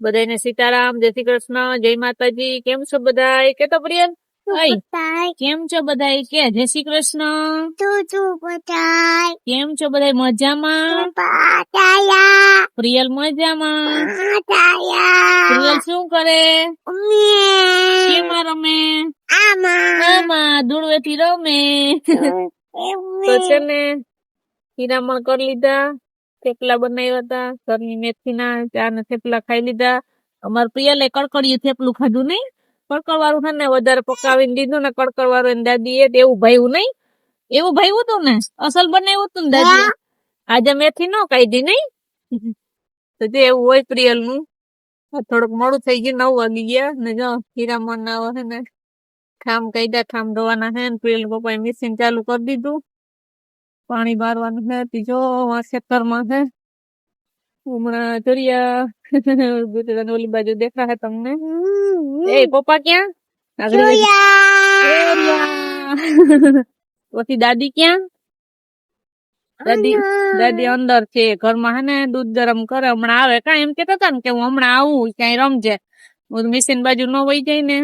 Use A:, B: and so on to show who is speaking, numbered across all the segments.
A: બધાને સીતારામ, જય શ્રી કૃષ્ણ, જય માતાજી. કેમ છો બધાય? કે તો પ્રિયલ કેમ છો બધાય? કે જય શ્રી કૃષ્ણ. કેમ છો બધાય? મજામાં? પ્રિયલ મજામાં? પ્રિયલ શું કરે? કેમાં રમે? આમાં ધૂળવેથી રમે. તો છે ને હીરામણ કરી લીધા, થેપલા બનાવ્યા હતા, ઘરની મેથીના ચા ને થેપલા ખાઈ લીધા. અમાર પ્રિયલે કડકડિયું થેપલું ખાધું નહીં, કડકડ વાળું છે ને વધારે પકાવીને દીધું ને, કડકડ વાળું એને દાદી એ એવું ભાવ્યું નહીં. એવું ભાવ્યું હતું ને, અસલ બનાવ્યું હતું ને દાદી. આજે મેથી નો કાઢી નહીં. તો જે એવું હોય પ્રિયલ નું. થોડુંક મોડું થઈ ગયું, 9 વાગી ગયા ને. જો હીરામણ ના આવે ને ઠામ કાઢ્યા, ઠામ ધોવાના છે ને. પ્રિયલ પપ્પાએ મશીન ચાલુ કરી દીધું, પાણી બારવાનું છે. ત્રીજો ખેતરમાં છે હમણાં જોરિયા ઓલી બાજુ દેખા હે તમને. એ પપ્પા ક્યાં? પછી દાદી ક્યાં? દાદી અંદર છે ઘરમાં, હે ને દૂધ ગરમ કરે. હમણાં આવે કા? એમ કેતા હતા ને કે હું હમણાં આવું, ક્યાંય રમજે. મશીન બાજુ ન વહી જાય ને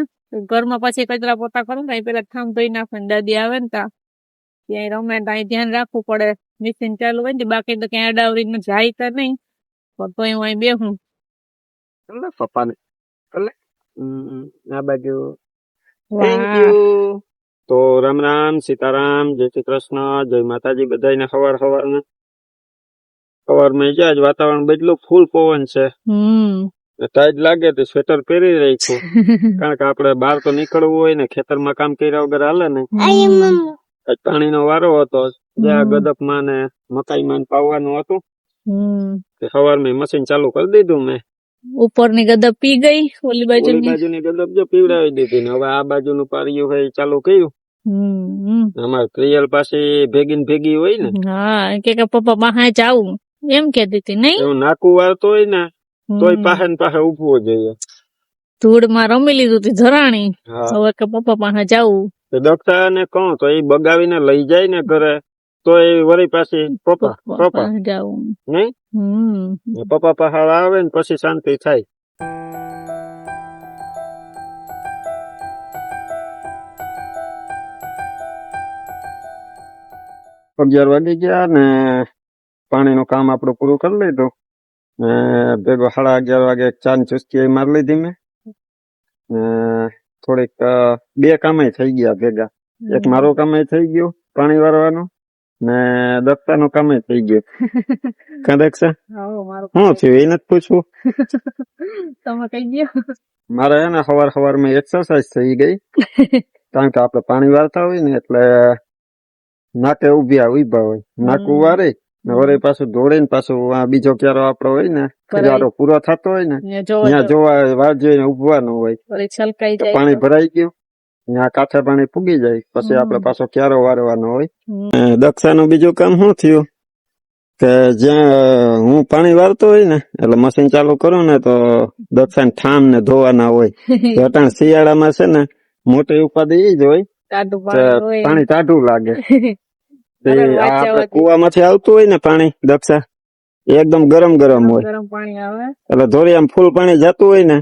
A: ઘરમાં, પછી કચરા પોતા કરું ને પેલા ઠામ ધોઈ નાખે ને દાદી આવે ને તા ક્યાંય રમે ત્યાં ધ્યાન રાખવું પડે. મશીન ચાલુ હોય ને બાકી તો ક્યાંય અડાવરી જાય તો નહીં, તો હું અહીં બેહું.
B: પપ્પાને આ બાજુ. Thank you. તો રામ રામ, સીતારામ, જય શ્રી કૃષ્ણ, જય માતાજી બધાને. સવારમાં જ વાતાવરણ બદલું, ફૂલ પવન છે. ટાઈટ લાગે તો સ્વેટર પહેરી રાખ્યું, કારણ કે આપડે બહાર તો નીકળવું હોય ને, ખેતરમાં કામ કર્યા વગર હાલે ને. પાણીનો વારો હતો, જ્યાં ગદપમાં ને મકાઈમાં પાવાનું હતું. સવારમાં મશીન ચાલુ કરી દીધું મેં.
A: ઉપરની ગદપ પી ગઈ, ઓલી
B: બાજુની ગદપ જો પીવડાવી દીધી ને હવે આ બાજુનું પારિયું હોય ચાલુ કર્યું. અમારે પ્રિયલ પાસે ભેગી હોય ને.
A: હા, કે પપ્પા પાસે જાવું એમ કેતી હતી નહીં.
B: એવું નાકું વાળતો હોય ને તોય પાસે ને પાસે ઉભવો જોઈએ.
A: ધૂળમાં રમી લીધું હતી ધરાણી, હવે કે પપ્પા પાસે જાવું.
B: દક્ષા ને કહું તો એ બગાવીને લઈ જાય ને ઘરે, તો એ વળી પાછી પપ્પા
A: જાવું
B: નહીં. પપ્પા પાસે આવે ને પછી શાંતિ થાય. અગિયાર વાગી ગયા ને પાણીનું કામ આપડું પૂરું કરી લીધું ને ભેગો 11:30 વાગે ચા ની ચુસ્કી મારી લીધી મેં. થોડીક 2 કામે થઈ ગયા ભેગા. એક મારું કામે થઈ ગયું પાણી વારવાનું ને દક્ષાનું કામે થઈ ગયું. કા દક્ષા શું થયું એ નથી પૂછવું.
A: તમે કહી ગયો.
B: મારે હે ને સવારમાં એક્સરસાઇઝ થઈ ગઈ, કારણ કે આપડે પાણી વારતા હોય ને એટલે નાકે ઉભા હોય, નાકું વારે ને વરે પાછું દોડીને પાછું બીજો ક્યારો આપડો હોય ને ક્યારો પૂરો થતો હોય ને ત્યાં જોવા વાર જોઈને ઉભવાનું હોય. પાણી ભરાઈ ગયું, ત્યાં કાંઠે પાણી પૂગી જાય, પછી આપડે પાછો ક્યારો વારવાનો હોય. દક્ષાનું બીજું કામ શું થયું કે જ્યાં હું પાણી વારતો હોય ને એટલે મશીન ચાલુ કરું ને તો દક્ષા ને ઠામ ને ધોવાના હોય. અટાણ શિયાળામાં છે ને મોટી ઉપાધિ એ જ હોય, પાણી ટાઢું લાગે. આપડે કુવામાંથી આવતું હોય ને પાણી દક્ષા એકદમ ગરમ હોય એટલે ધોરી આમ ફૂલ પાણી જતું હોય ને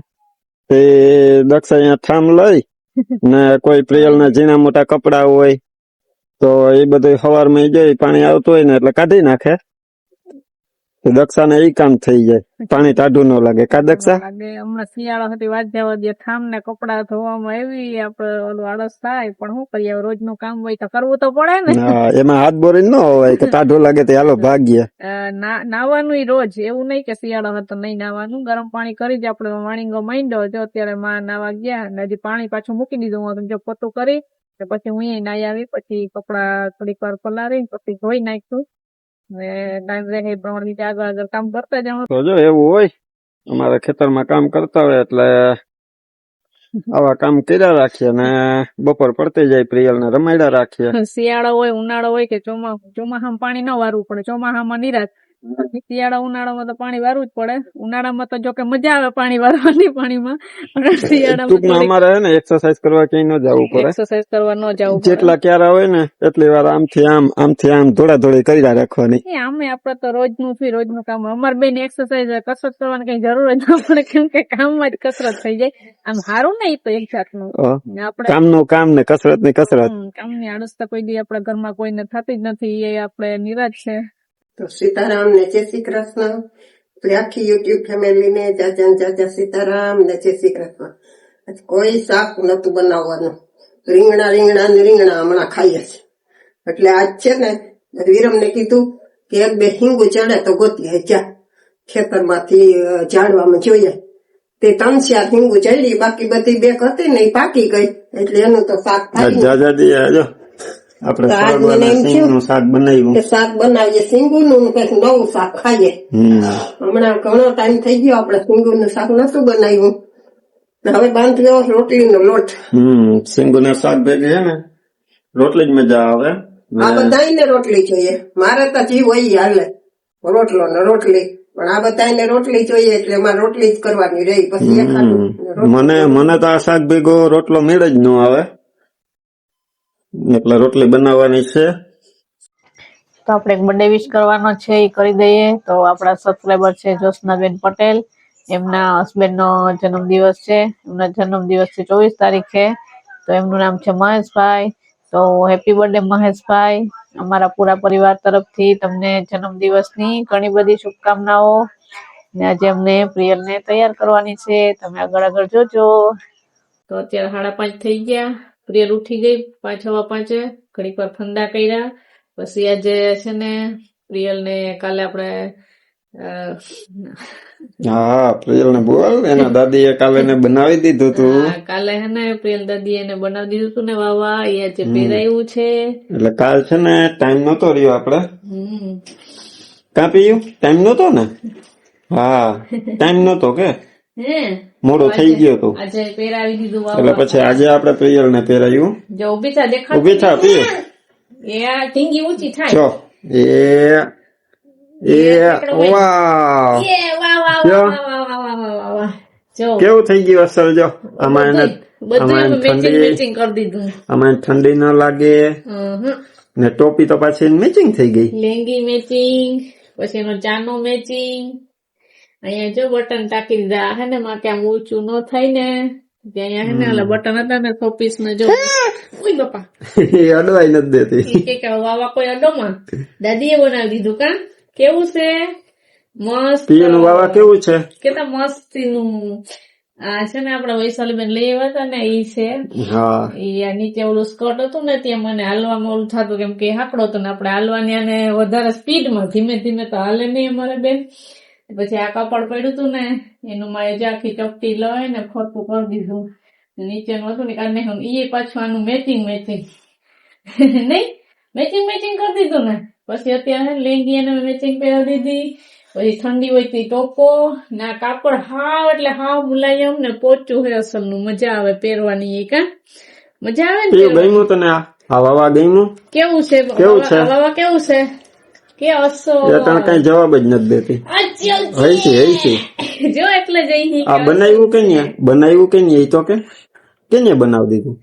B: તે દક્ષા અહીંયા ઠામ લઈ ને કોઈ પ્રિયલ ના ઝીણા મોટા કપડા હોય તો એ બધું સવારમાં જઈ પાણી આવતું હોય ને એટલે કાઢી નાખે. દક્ષા ને એ કામ થઈ જાય, પાણી ટાઢું ન લાગે. કા દક્ષા?
A: હમણાં શિયાળો હતી વાત જવા દે, ઠામ ને કપડા ધોવામાં એવી આપડે ઓલું આળસ થાય, પણ શું કરીએ, રોજ નું કામ હોય તો કરવું તો પડે ને.
B: એમાં હાથ બોરી ન હોય કે ટાઢું લાગે તો હાલો ભાગીએ.
A: નાવાનું રોજ, એવું નહીં કે શિયાળો હતો નહીં નાવાનું. ગરમ પાણી કરી જ આપડે વાણીંગો માંડ્યો. જો અત્યારે માં નાવા ગયા ને હજી પાણી પાછું મૂકી દીધું. જો પોતું કરી પછી હું નાઈ આવી, પછી કપડા થોડીક વાર પલારી પછી ધોઈ નાખ્યું. આગળ કામ કરતા જાઉં.
B: તો જો એવું હોય, અમારે ખેતરમાં કામ કરતા હોય એટલે આવા કામ કર્યા રાખીએ ને બપોર પડતી જાય પ્રિયલ ને રમાડ્યા રાખીએ.
A: શિયાળો હોય, ઉનાળો હોય કે ચોમાસામાં પાણી ન વારવું પડે. ચોમાસામાં નિરાશ, શિયાળા ઉનાળામાં તો પાણી વારવું જ પડે. ઉનાળામાં તો જો કે મજા આવે પાણી વારવાની પાણીમાં, પણ શિયાળામાં
B: ટૂંકમાં અમારે હે ને એક્સરસાઇઝ કરવા ક્યાંય ન જવું પડે.
A: એક્સરસાઇઝ કરવા ન જવું પડે.
B: જેટલા ક્યારા હોય ને એટલી વાર આમથી આમ દોડા કર્યા રાખવાની.
A: આમે આપડે તો રોજનું કામ. અમારે બેન એક્સરસાઇઝ કસરત કરવાની કઈ જરૂર જ ન પડે, કેમ કે કામમાં જ કસરત થઈ જાય. આમ સારું ને, તો એક જાતનું આપડે
B: કામનું કામ ને કસરત ની કસરત.
A: કામની આળસ તો કોઈ દી આપડા ઘરમાં કોઈને થતી જ નથી, એ આપડે નિરાશ છે.
C: તો સીતારામ ને જય શ્રી કૃષ્ણ. આખી યુટ્યુબ ફેમિલી ને જાજા સીતારામ ને જય શ્રી કૃષ્ણ. કોઈ શાક નતું બનાવવાનું, રીંગણા હમણાં ખાઈએ છે. એટલે આજ છે ને વિરમ ને કીધું કે એક બે હિંગુ ચડે તો ગોતી જા ખેતરમાંથી ઝાડવામાં જોઈએ. તે 3-4 હિંગુ ચડી, બાકી બધી બેક હતી ને એ પાકી ગઈ, એટલે એનું તો શાક થાય.
B: શાક બનાવ્યું,
C: શાક બનાવીએ સિંગુ નું, કઈક નવું શાક ખાઈએ. હમણાં ઘણો ટાઈમ થઈ ગયો આપણે સિંગુ નું શાક નતું બનાવ્યું. હવે બાંધ્યો રોટલી નો લોટ.
B: સિંગુ ના શાક ભેગી છે ને રોટલી જ મજા આવે.
C: આ બધાને રોટલી જોઈએ. મારે તો જીવ હોય હાલે રોટલો ને રોટલી, પણ આ બધાને રોટલી જોઈએ એટલે એમાં રોટલી જ કરવાની રહી. પછી
B: મને તો આ શાક ભેગો રોટલો મેળ જ ન આવે, એટલે રોટલી બનાવવાની છે.
A: તો આપણે એક બર્થડે વિશ કરવાનો છે, એ કરી દઈએ. તો આપણા સબસ્ક્રાઈબર છે જ્યોત્સનાબેન પટેલ, એમના હસબન્ડ નો જન્મદિવસ છે. એમના જન્મદિવસ છે 24 તારીખે. તો એમનું નામ છે મહેશભાઈ. તો હેપી બર્થડે મહેશભાઈ. અમારા પૂરા પરિવાર તરફથી તમને જન્મદિવસની ઘણી બધી શુભકામનાઓ. ને આજે અમને પ્રિયલ ને તૈયાર કરવાની છે, તમે આગળ જોજો. તો અત્યારે 5:30 થઈ ગયા. પ્રિયલ ઉઠી ગઈ 5:15, ઘડીક વાર ઠંડા કર્યા. પછી આજે છે ને પ્રિયલ ને કાલે આપણે
B: પ્રિયલ ને બોલ, એના દાદી એ કાલે ને બનાવી દીધું તું.
A: કાલે હે ને પ્રિયલ દાદી એને બનાવી દીધું તું ને વાવા, એ આજે પહેરાયું છે.
B: એટલે કાલ છે ને ટાઈમ નતો રહ્યો આપડે. કાં પીયું ટાઈમ નતો ને? હા ટાઈમ નતો કે મોડો થઈ ગયો તો
A: આજે પહેરાવી દીધું.
B: એટલે પછી આજે આપણે પ્રિયલ ને પહેરાયું.
A: જો ઉભી થા, દેખાડ.
B: ઉભી થા પીએ.
A: એ આ ઢીંગી ઊંચી થાય.
B: જો વાહ,
A: જો
B: કેવું થઈ ગયું અસલ. જો આમાં
A: મેચિંગ કરી દીધું.
B: આમાં ઠંડી ન લાગે ને ટોપી તો પાછી મેચિંગ થઈ ગઈ.
A: લેંગી મેચિંગ, પછી એનો ચાનો મેચિંગ. અહીંયા જો બટન ટાંકી દીધા હે ને, માં કે આમ ઊંચું ન થાય ને, ત્યાં હે ને ઓલા બટન હતા ને શોપીસ ને. જો ઓય બાપા,
B: એ અડવાઈ નથી દેતી
A: કે વાવા કોઈ અડોમાં. દાદીએ બનાવી દીધું. કા કેવું છે? મસ્ત.
B: પિયાનું વાવા કેવું છે?
A: કેતા મસ્તીનું. આ છે ને આપડા વૈશાલીબેન લઈ આવ્યા હતા ને, ઈ છે. ઈ નીચે ઓલું સ્કર્ટ હતું ને, ત્યાં મને હાલવામાં ઓલું થતું, કેમ કે હાકડો હતો ને આપણે હાલવાની, અને વધારે સ્પીડમાં ધીમે ધીમે તો હાલે નહીં અમારે બેન. પછી આ કપડ પડ્યું હતું ને, એનું મારે જે આખી ચપટી લઈ ને ફરતું કરી દીધું. નીચેનું હતું ને કારણે એ પાછું આનું મેચિંગ નહીં, મેચિંગ કરી દીધું ને. પછી અત્યારે લેંગી એને મેચિંગ પહેરાવી દીધી. પછી ઠંડી હોય તો ટોપો ના કાપડ હાવ એટલે હાવ મુલાયમ ને પોચું હોય અસલ નું. મજા આવે પહેરવાની. એ કા મજા આવે ને.
B: ગમ્યું તને આ વાવા? ગમ્યું?
A: કેવું છે વાવા? કેવું છે કે અસો?
B: કઈ જવાબ જ નથી દેતી.
A: જો એટલે જઈ
B: આ બનાવ્યું કે નહીં? તો કેને બનાવી દીધું?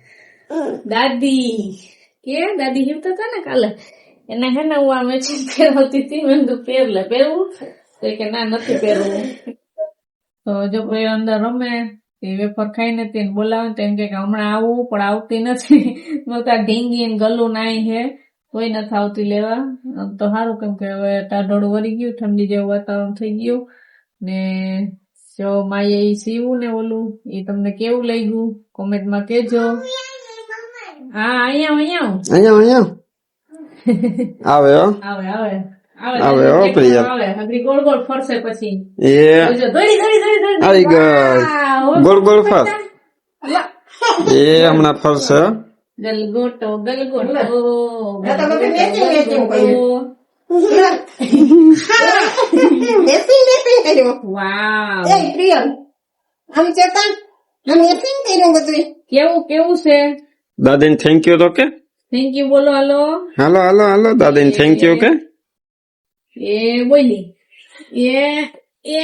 A: દાદી હિમતા હતા ને કાલે, એને હે ને હું આ મેચિંગ પહેરવતી હતી. મેં કીધું પહેરવું તો કે ના નથી પહેરવું. તો જો કોઈ અંદર રમે વેફર ખાઈને તેને બોલાવે તો એમ કે હમણાં આવું, પણ આવતી નથી. ઢીંગી ગલું નાઈ હે, કોઈ નથી આવતી લેવા. તો સારું, કેમ કે હવે ટાઢોળું વળી ગયું, ઠંડી જેવું વાતાવરણ થઈ ગયું ને. જો માએ ઈ સીવું ને ઓલું, એ તમને કેવું લાગ્યું કોમેન્ટમાં કેજો. હા અહીંયા
B: આવે
A: ગોળ ગોળ ફરશે. પછી
B: આવી ગઈ ગોળ ફર. એ હમણાં ફરશે.
A: ગલગોટો કેવું છે?
B: દાદી ને થેન્ક યુ તો કે
A: થેન્ક યુ બોલો. હાલો
B: દાદી ને થેન્ક યુ કે
A: એ બોલી એ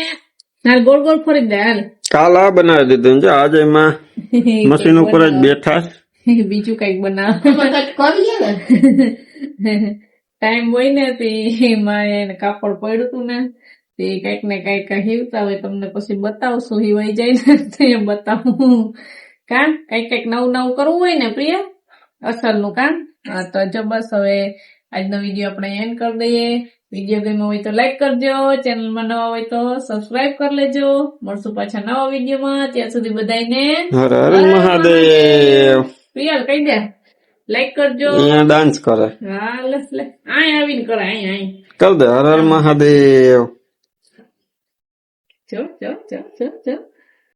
A: હાલ ગોળ ગોળ ફરી દે હાલ
B: કાલ આ બનાવી દીધું છે આજે એમાં મશીન ઉપર જ બેઠા
A: બીજું કઈક બનાવ
C: કરીએ ને
A: ટાઈમ હોય ને તે એમાં એને કાપડ પડ્યું હતું ને તે કઈક ને કઈક હીવતા હોય તમને પછી બતાવશું હિવાઈ જાય ને તે બતાવું કામ કઈક નવું નવું કરવું હોય ને પ્રિય અસલનું કામ હા તો જો બસ હવે આજનો વિડીયો આપણે એન્ડ કરી દઈએ વિડીયો ગમ્યો હોય તો લાઈક કરજો ચેનલમાં નવા હોય તો સબસ્ક્રાઇબ કરી લેજો મળશું પાછા નવા વિડીયોમાં ત્યાં સુધી બધાને
B: હર હર મહાદેવ
A: પ્રિયલ કહી દે લાઈક કરજો
B: અહીંયા ડાન્સ કરે
A: હા લે આય આવીને કરે આય
B: કર દે હર હર મહાદેવ
A: જો